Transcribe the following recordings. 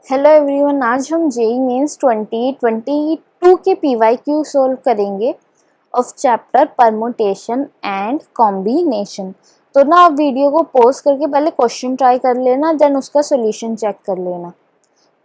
Hello everyone, आज हम JEE mains 2022 के पीवाईक्यू सोल्व करेंगे of chapter permutation and combination. तो ना आप वीडियो को पॉज करके पहले क्वेश्चन ट्राई कर लेना, देन उसका सॉल्यूशन चेक कर लेना।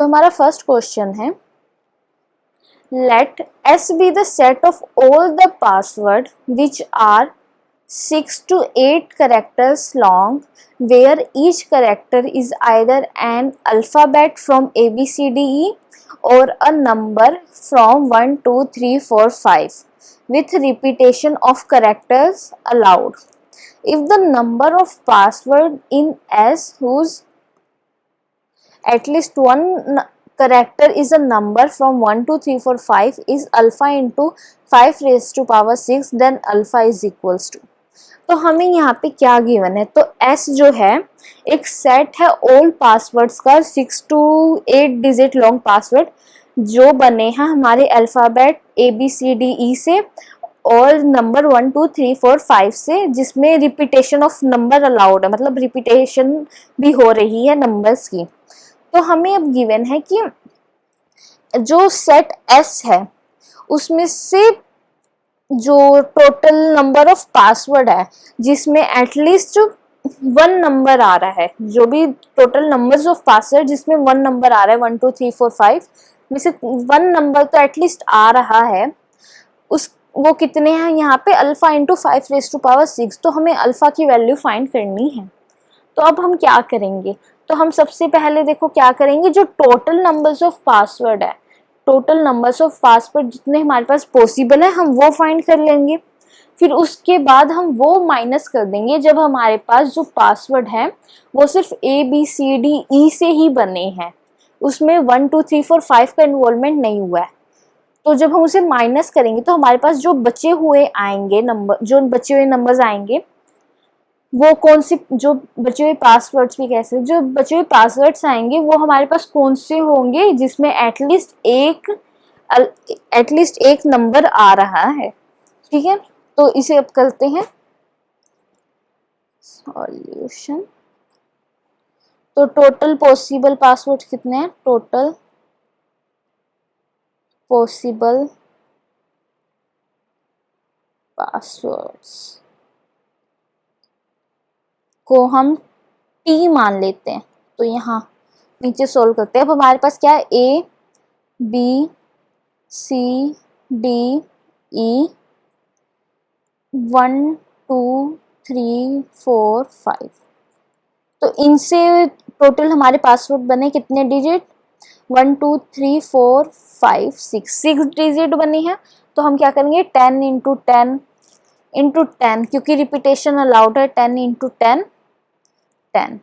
तो हमारा फर्स्ट क्वेश्चन है, let S be the set of all the passwords which are 6 to 8 characters long, where each character is either an alphabet from A, B, C, D, E or a number from 1, 2, 3, 4, 5 with repetition of characters allowed. If the number of password in S whose at least one character is a number from 1, 2, 3, 4, 5 is alpha into 5 raised to power 6, then alpha is equals to। तो हमें यहाँ पे क्या given है, तो S जो है एक सेट है ओल्ड पासवर्ड्स का 6 to 8 डिजिट लॉन्ग पासवर्ड जो बने हैं हमारे अल्फ़ाबेट ABCDE से और नंबर 1, 2, 3, 4, 5 से, जिसमें रिपीटेशन ऑफ नंबर अलाउड है, मतलब रिपीटेशन भी हो रही है नंबर्स की। तो हमें अब गिवन है कि जो सेट S है उसमें से जो टोटल नंबर ऑफ पासवर्ड है जिसमें एटलीस्ट 1 नंबर आ रहा है, जो भी टोटल नंबर्स ऑफ पासवर्ड जिसमें 1 नंबर आ रहा है 1, 2, 3, 4, 5 में से 1 नंबर तो एटलीस्ट आ रहा है, उस वो कितने हैं यहाँ पे alpha into 5 raise to power 6। तो हमें अल्फा की वैल्यू फाइंड करनी है। तो अब हम क्या करेंगे, तो हम सबसे पहले देखो क्या करेंगे, जो टोटल नंबर्स ऑफ पासवर्ड है, टोटल नंबर्स ऑफ पासवर्ड जितने हमारे पास पॉसिबल है हम वो फाइंड कर लेंगे। फिर उसके बाद हम वो माइनस कर देंगे जब हमारे पास जो पासवर्ड है वो सिर्फ ABCDE से ही बने हैं, उसमें 1, 2, 3, 4, 5 का इन्वॉल्वमेंट नहीं हुआ है। तो जब हम उसे माइनस करेंगे तो हमारे पास जो बचे हुए आएंगे नंबर, जो बचे हुए नंबर्स आएंगे वो कौन से, जो बचे हुए पासवर्ड्स भी कैसे, जो बचे हुए पासवर्ड्स आएंगे वो हमारे पास कौन से होंगे जिसमें एटलीस्ट एक नंबर आ रहा है। ठीक है, तो इसे अब करते हैं सॉल्यूशन। तो टोटल पॉसिबल पासवर्ड कितने हैं, टोटल पॉसिबल पासवर्ड्स को हम T मान लेते हैं। तो यहाँ नीचे सोल्व करते हैं। अब हमारे पास क्या है, A, B, C, D, E 1, 2, 3, 4, 5। तो इनसे टोटल हमारे पासवर्ड बने कितने डिजिट, 1, 2, 3, 4, 5, 6 डिजिट बनी है। तो हम क्या करेंगे 10 इंटू 10 इंटू 10, क्योंकि रिपीटेशन अलाउड है, 10 इंटू 10 10।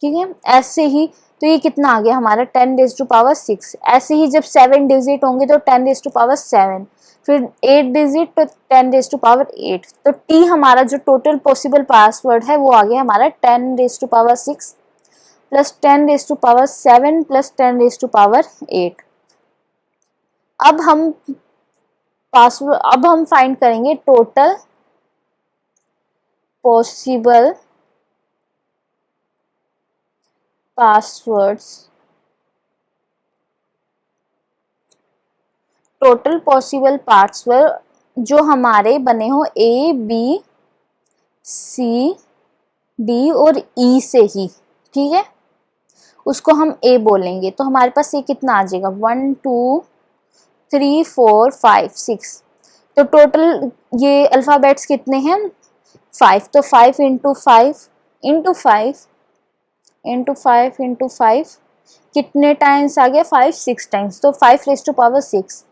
ठीक है, ऐसे ही तो ये कितना आ गया हमारा 10 रेज टू पावर 6। ऐसे ही जब 7 डिजिट होंगे तो 10 रेज टू पावर 7, फिर 8 डिजिट तो 10 रेज टू पावर 8। तो T हमारा जो टोटल पॉसिबल पासवर्ड है वो आ गया हमारा 10 raise to power 6 plus 10 raise to power 7 plus 10 raise to power 8। अब हम फाइंड करेंगे total possible passwords, total possible password जो हमारे बने हो ABCD और E से ही। ठीक है, उसको हम A बोलेंगे। तो हमारे पास ये कितना आ जाएगा 1, 2, 3, 4, 5, 6। तो टोटल ये अल्फ़ाबेट्स कितने हैं 5। तो 5 इंटू 5 इंटू 5 इंटू 5 इंटू 5 कितने टाइम्स आ गया 5, 6 टाइम्स। तो 5 रेज टू पावर 6।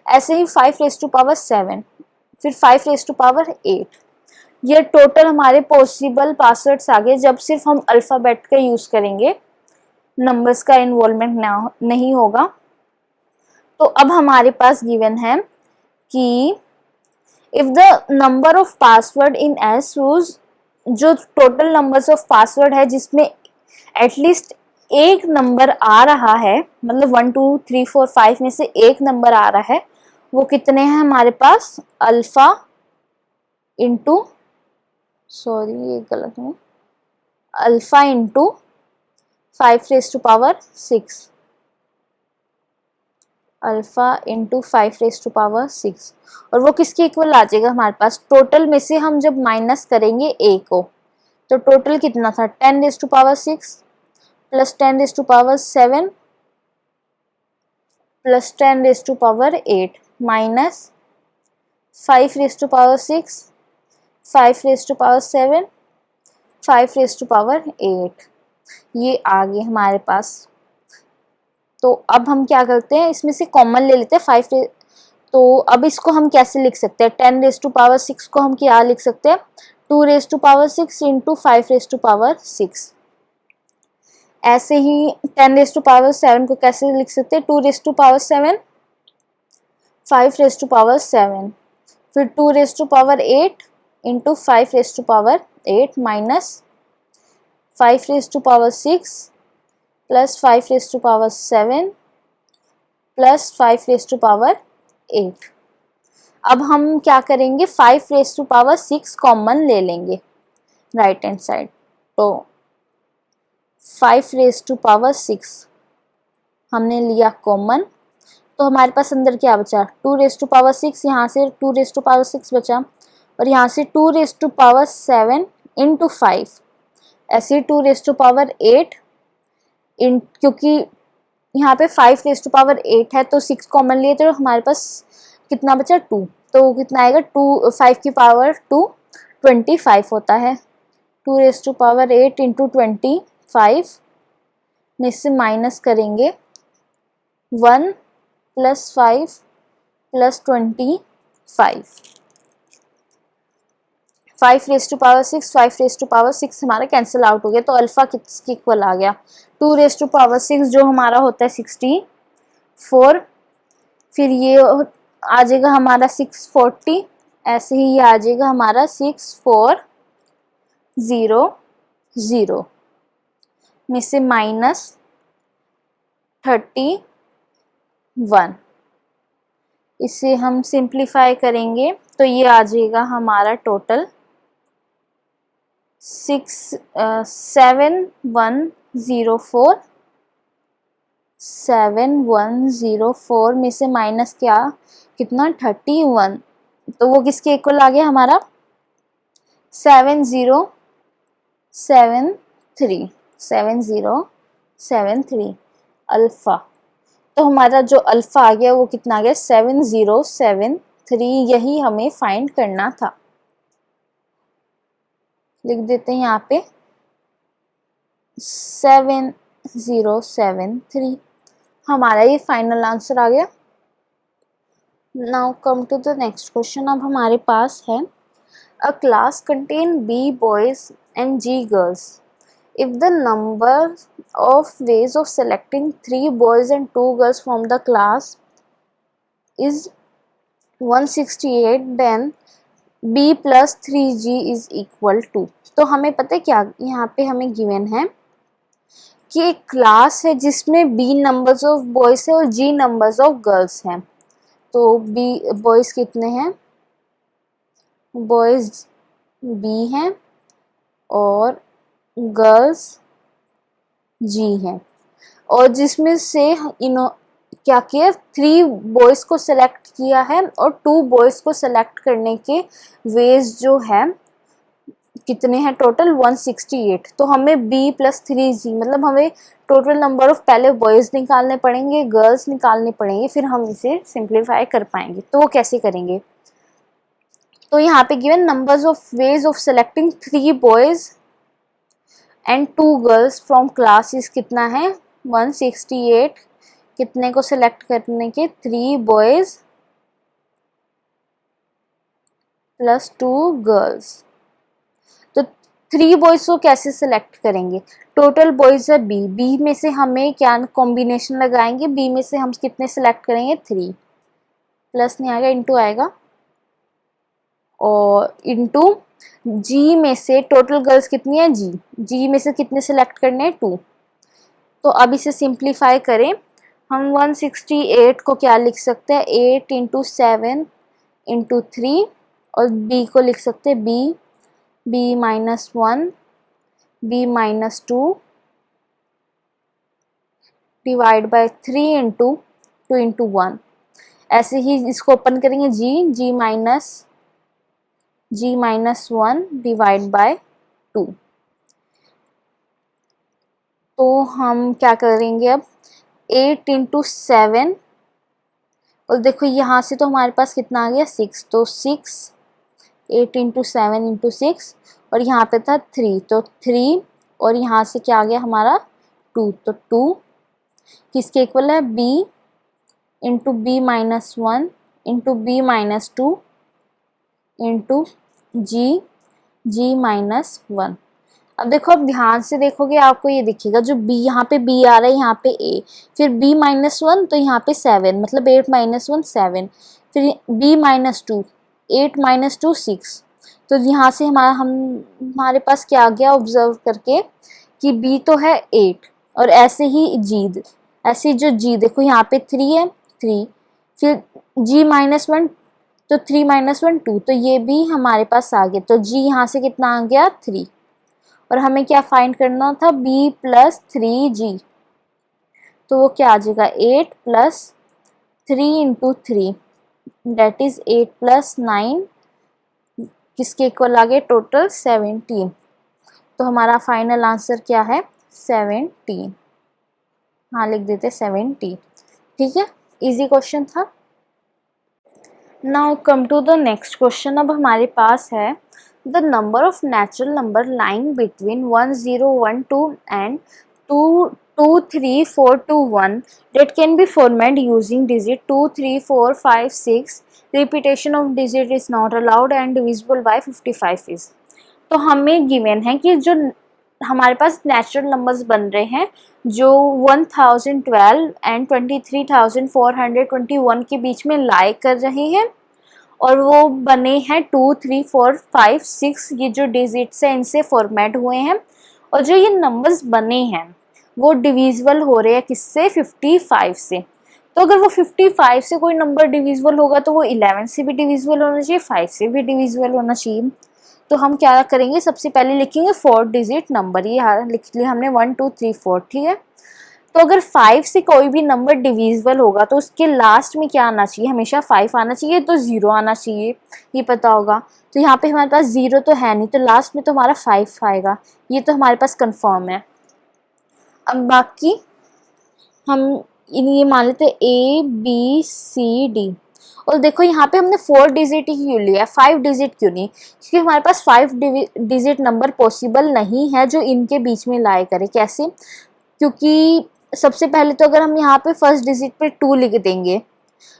ऐसे ही 5 रेज टू पावर 7, फिर 5 रेज टू पावर 8। ये टोटल हमारे पॉसिबल पासवर्ड्स आ गए जब सिर्फ हम अल्फ़ाबेट का यूज़ करेंगे, नंबर्स का इन्वॉल्वमेंट नहीं होगा। तो अब हमारे पास गिवन है कि if the number of password in S use, जो टोटल नंबर्स ऑफ पासवर्ड है जिसमें एटलीस्ट एक नंबर आ रहा है, मतलब 1, 2, 3, 4, 5 में से एक नंबर आ रहा है, वो कितने हैं हमारे पास अल्फा इंटू, सॉरी ये गलत है, अल्फा इंटू 5⁻6 अल्फा इंटू 5⁻6 और वो किसके इक्वल आ जाएगा हमारे पास, टोटल में से हम जब माइनस करेंगे a को तो टोटल कितना था 10⁻6 प्लस 10⁻7 प्लस 10⁻8 माइनस 5⁻6 5⁻7 5⁻8 ये आ गए हमारे पास। तो अब हम क्या करते हैं, इसमें से कॉमन ले लेते हैं 5। तो अब इसको हम कैसे लिख सकते हैं, 10⁻6 को हम क्या लिख सकते हैं 2⁻6 इंटू 5⁻6। ऐसे ही 10⁻7 को कैसे लिख सकते हैं 2⁻7 5⁻7 फिर 2⁻8 इंटू 5⁻8 माइनस 5⁻6 प्लस 5⁻7 प्लस 5⁻8। अब हम क्या करेंगे 5⁻6 कॉमन ले लेंगे राइट हैंड साइड। तो 5⁻6 हमने लिया कॉमन, तो हमारे पास अंदर क्या बचा 2⁻6, यहाँ से 2⁻6 बचा और यहाँ से 2⁻7 इंटू 5, ऐसे 2⁻8 क्योंकि यहाँ पे 5⁻8 है तो 6 कॉमन लिए तो हमारे पास कितना बचा 2, तो कितना आएगा 5 की पावर 2 25 होता है। 2⁻8 इंटू 25 में से माइनस करेंगे 1 प्लस 5 प्लस 25 5⁻6 5⁻6 हमारा कैंसिल आउट हो गया, तो अल्फा किसके इक्वल आ गया 2⁻6 जो हमारा होता है 64, फिर ये आ जाएगा हमारा 640, ऐसे ही ये आ जाएगा हमारा 6400 में से माइनस 31, इसे हम सिंप्लीफाई करेंगे तो ये आ जाएगा हमारा टोटल 7104 में से माइनस क्या कितना 31, तो वो किसके इक्वल आ गया हमारा 7073 अल्फा। तो हमारा जो अल्फा आ गया वो कितना आ गया 7073, यही हमें फाइंड करना था। लिख देते हैं यहाँ पे 7073, हमारा ये फाइनल आंसर आ गया। Now come to the next question. अब हमारे पास है a class contain B boys and G girls. If the number of ways of selecting 3 boys and 2 girls from the class is 168, then B plus 3G is equal to। तो हमें पता है क्या यहाँ पे हमें गिवन है कि एक क्लास है जिसमें B नंबर्स ऑफ बॉयज है और G नंबर्स ऑफ गर्ल्स हैं। तो B बॉयज कितने हैं, बॉयज B हैं और गर्ल्स G हैं, और जिसमें से क्या किया 3 बॉयज को सेलेक्ट किया है और 2 बॉयज को सेलेक्ट करने के वेज जो है कितने हैं टोटल 168। तो हमें B प्लस 3G मतलब हमें टोटल नंबर ऑफ पहले बॉयज निकालने पड़ेंगे, गर्ल्स निकालने पड़ेंगे, फिर हम इसे सिंप्लीफाई कर पाएंगे। तो वो कैसे करेंगे, तो यहाँ पे given numbers of ways of selecting 3 boys and 2 girls from classes कितना है 168, कितने को सिलेक्ट करने के 3 बॉयज प्लस 2 गर्ल्स। तो 3 बॉयज को कैसे सिलेक्ट करेंगे, टोटल बॉयज है B में से हमें क्या कॉम्बिनेशन लगाएंगे, B में से हम कितने सिलेक्ट करेंगे 3, प्लस नहीं आएगा इंटू आएगा, और इंटू G में से टोटल गर्ल्स कितनी है G में से कितने सिलेक्ट करने हैं 2। तो अब इसे सिंप्लीफाई करें, हम 168 को क्या लिख सकते हैं 8 इंटू 7 इंटू 3, और B को लिख सकते हैं B -1 B -2 divide by 3 into 2 into 1। ऐसे ही इसको ओपन करेंगे जी माइनस 1 डिवाइड बाय 2। तो हम क्या करेंगे अब 8 इंटू 7, और देखो यहाँ से तो हमारे पास कितना आ गया 6, तो 6 8 इंटू 7 इंटू 6, और यहाँ पे था 3 तो 3, और यहाँ से क्या आ गया हमारा 2, तो 2 किसके इक्वल है b into B minus 1 into B minus 2 into G minus 1। अब देखो, अब ध्यान से देखोगे आपको ये दिखेगा जो b, यहाँ पे b आ रहा है, यहाँ पे a, फिर b माइनस 1 तो यहाँ पे 7, मतलब 8 माइनस 1 7, फिर b माइनस 2 8 माइनस 2 6। तो यहाँ से हमारे पास क्या आ गया ऑब्जर्व करके कि b तो है 8, और ऐसे ही ऐसे जो g देखो यहाँ पे 3 है 3, फिर g माइनस 1 तो 3 माइनस 1 2, तो ये भी हमारे पास आ गया, तो g यहाँ से कितना आ गया 3, और हमें क्या फाइंड करना था b प्लस 3g, तो वो क्या आ जाएगा 8 plus 3 into 3 that is 8 plus 9, किसके इक्वल आ गए टोटल 17। तो हमारा फाइनल आंसर क्या है 17। हाँ लिख देते 17। ठीक है, इजी क्वेश्चन था। Now come to the next question. अब हमारे पास है the number of natural number lying between 1 0 1 2 and 2 2 3 4 2 1 that can be formed using digit 2 3 4 5 6. Repetition of digit is not allowed and divisible by 55 is। तो हमें given है कि जो हमारे पास नेचुरल नंबर्स बन रहे हैं जो 1012 एंड 23,421 के बीच में लाई कर रहे हैं, और वो बने हैं 2 3 4 5 6, ये जो डिजिट्स हैं इनसे फॉर्मेट हुए हैं, और जो ये नंबर्स बने हैं वो डिविजिबल हो रहे हैं किससे 55 से। तो अगर वो 55 से कोई नंबर डिविजिबल होगा तो वो 11 से भी डिविजिबल होना चाहिए, 5 से भी डिविजिबल होना चाहिए। तो हम क्या करेंगे, सबसे पहले लिखेंगे 4 डिजिट नंबर, ये लिख लिया हमने 1 2 3 4, ठीक है। तो अगर 5 से कोई भी नंबर डिविजिबल होगा तो उसके लास्ट में क्या आना चाहिए, हमेशा 5 आना चाहिए, तो 0 आना चाहिए, ये पता होगा। तो यहाँ पे हमारे पास 0 तो है नहीं, तो लास्ट में तो हमारा 5 आएगा, ये तो हमारे पास कंफर्म है। अब बाकी हम ये मान लेते हैं A B C D, और देखो यहाँ पे हमने 4 डिजिट ही क्यों लिया, 5 डिजिट क्यों नहीं, क्योंकि हमारे पास 5 डिजिट नंबर पॉसिबल नहीं है जो इनके बीच में लाई करे। कैसे, क्योंकि सबसे पहले तो अगर हम यहाँ पे फर्स्ट डिजिट पे 2 लिख देंगे,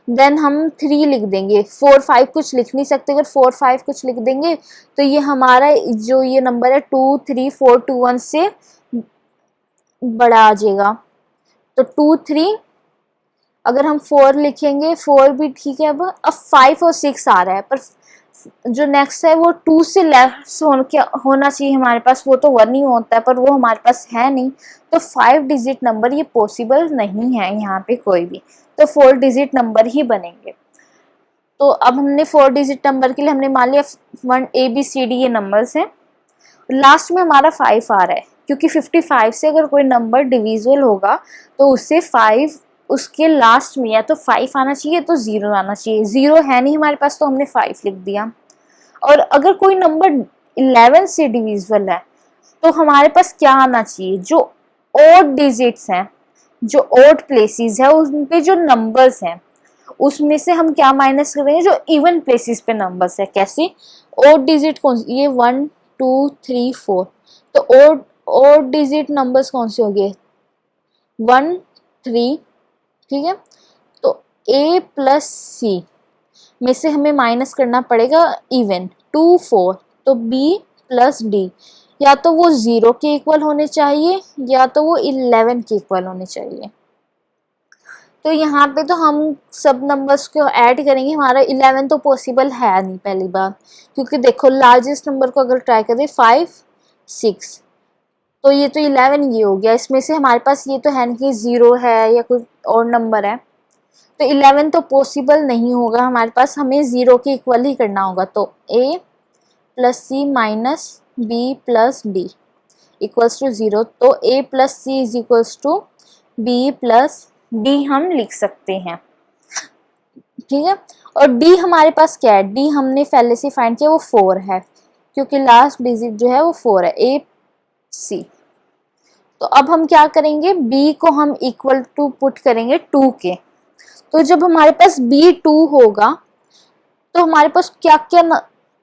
देन हम 3 लिख देंगे, 4 5 कुछ लिख नहीं सकते, अगर 4 5 कुछ लिख देंगे तो ये हमारा जो ये नंबर है 2 3 4 2 1 से बड़ा आ जाएगा। तो 2 3, अगर हम 4 लिखेंगे 4 भी ठीक है। अब 5 और 6 आ रहा है, पर जो नेक्स्ट है वो 2 से लेस होना चाहिए हमारे पास, वो तो 1 ही होता है, पर वो हमारे पास है नहीं, तो 5 डिजिट नंबर ये पॉसिबल नहीं है यहाँ पे कोई भी, तो 4 डिजिट नंबर ही बनेंगे। तो अब हमने 4 डिजिट नंबर के लिए हमने मान लिया 1 ABCD ये नंबर्स हैं, लास्ट में हमारा 5 आ रहा है, क्योंकि 55 से अगर कोई नंबर डिविजिबल होगा तो उससे 5 उसके लास्ट में या तो 5 आना चाहिए तो 0 आना चाहिए, 0 है नहीं हमारे पास तो हमने 5 लिख दिया। और अगर कोई नंबर 11 से डिविजिबल है तो हमारे पास क्या आना चाहिए, जो ओड डिजिट्स हैं, जो ओड प्लेसेस है उन पे जो नंबर्स हैं उसमें से हम क्या माइनस करेंगे, जो इवन प्लेसेस पे नंबर्स है। कैसे, ओड डिजिट कौन सी, ये 1 2 3 4, तो ओड डिजिट नंबर्स कौन से हो गए 1 3, ठीक है। तो A प्लस C में से हमें माइनस करना पड़ेगा इवन 2 4, तो B प्लस D या तो वो 0 के इक्वल होने चाहिए या तो वो 11 के इक्वल होने चाहिए। तो यहाँ पे तो हम सब नंबर्स को ऐड करेंगे, हमारा 11 तो पॉसिबल है नहीं पहली बात, क्योंकि देखो लार्जेस्ट नंबर को अगर ट्राई करें 5 6, तो ये तो 11 ये हो गया, इसमें से हमारे पास ये तो है नहीं कि 0 है या कोई और नंबर है, तो 11 तो पॉसिबल नहीं होगा हमारे पास, हमें 0 के इक्वल ही करना होगा। तो A plus C minus B plus D equals to 0, तो A plus C is equals to b plus d हम लिख सकते हैं, ठीक है। और d हमारे पास क्या है, d हमने पहले से फाइंड किया, वो 4 है, क्योंकि लास्ट डिजिट जो है वो 4 है, a c। तो अब हम क्या करेंगे, b को हम इक्वल टू पुट करेंगे 2 के। तो जब हमारे पास b 2 होगा तो हमारे पास क्या क्या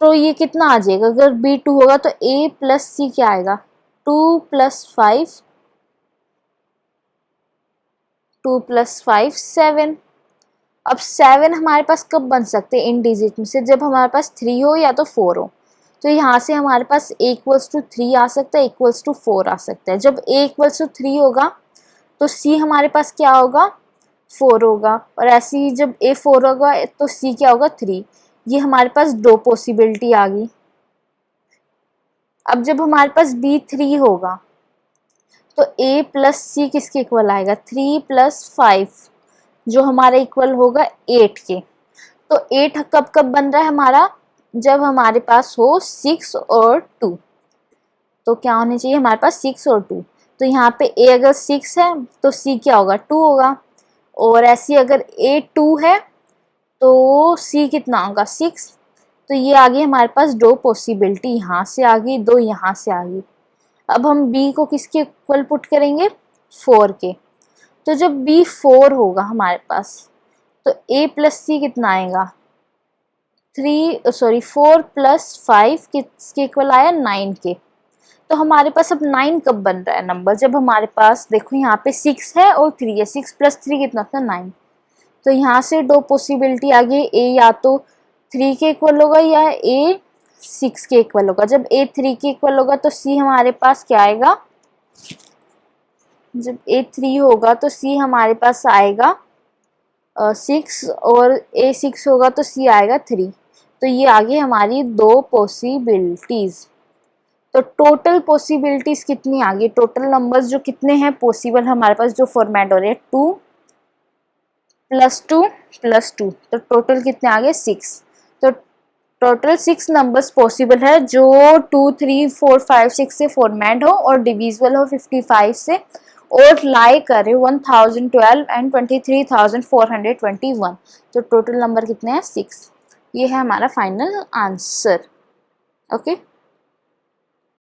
तो ये कितना आ जाएगा, अगर b 2 होगा तो a प्लस c क्या आएगा, 2 प्लस 5, 2 प्लस 5 7। अब 7 हमारे पास कब बन सकते हैं इन डिजिट में से, जब हमारे पास 3 हो या तो 4 हो। तो यहाँ से हमारे पास a इक्वल्स टू 3 आ सकता है, इक्वल्स टू 4 आ सकता है। जब a इक्वल्स टू 3 होगा तो c हमारे पास क्या होगा, 4 होगा, और ऐसे ही जब a 4 होगा तो c क्या होगा, 3। ये हमारे पास दो पॉसिबिलिटी आ गई। अब जब हमारे पास b 3 होगा तो a प्लस सी किसके इक्वल आएगा, 3 प्लस 5, जो हमारा इक्वल होगा 8 के। तो 8 कब कब बन रहा है हमारा, जब हमारे पास हो 6 और 2। तो क्या होने चाहिए हमारे पास 6 और 2। तो यहाँ पे a अगर 6 है तो c क्या होगा, 2 होगा। और ऐसी अगर a 2 है तो c कितना होगा, 6। तो ये आ गई हमारे पास दो पॉसिबिलिटी, यहाँ से आ गई, दो यहाँ से आ गई। अब हम b को किसके इक्वल पुट करेंगे, 4 के। तो जब b 4 होगा हमारे पास तो a प्लस सी कितना आएगा, 4 प्लस 5 किसके इक्वल आया, 9 के। तो हमारे पास अब 9 कब बन रहा है नंबर, जब हमारे पास देखो यहाँ पे 6 है और 3 है, 6 प्लस 3 कितना था, 9। तो यहाँ से दो पॉसिबिलिटी आ गई, a या तो 3 के इक्वल होगा या a 6 के इक्वल होगा। जब a 3 के इक्वल होगा तो c हमारे पास क्या आएगा, जब a 3 होगा तो c हमारे पास आएगा 6, और a 6 होगा तो c आएगा 3। तो ये आ गई हमारी दो पॉसिबिलिटीज। तो टोटल पॉसिबिलिटीज कितनी आ गई, टोटल नंबर्स जो कितने हैं पॉसिबल हमारे पास, जो फॉर्मेट हो रहे हैं 2 प्लस 2 प्लस 2, तो टोटल कितने आ गए, 6। तो टोटल 6 नंबर्स पॉसिबल है जो 2 3 4 5 6 से फॉर्मेट हो और डिविजिबल हो 55 से, और लाई करे 1012 एंड 23,421। तो टोटल नंबर कितने हैं, 6। ये है हमारा फाइनल आंसर। ओके।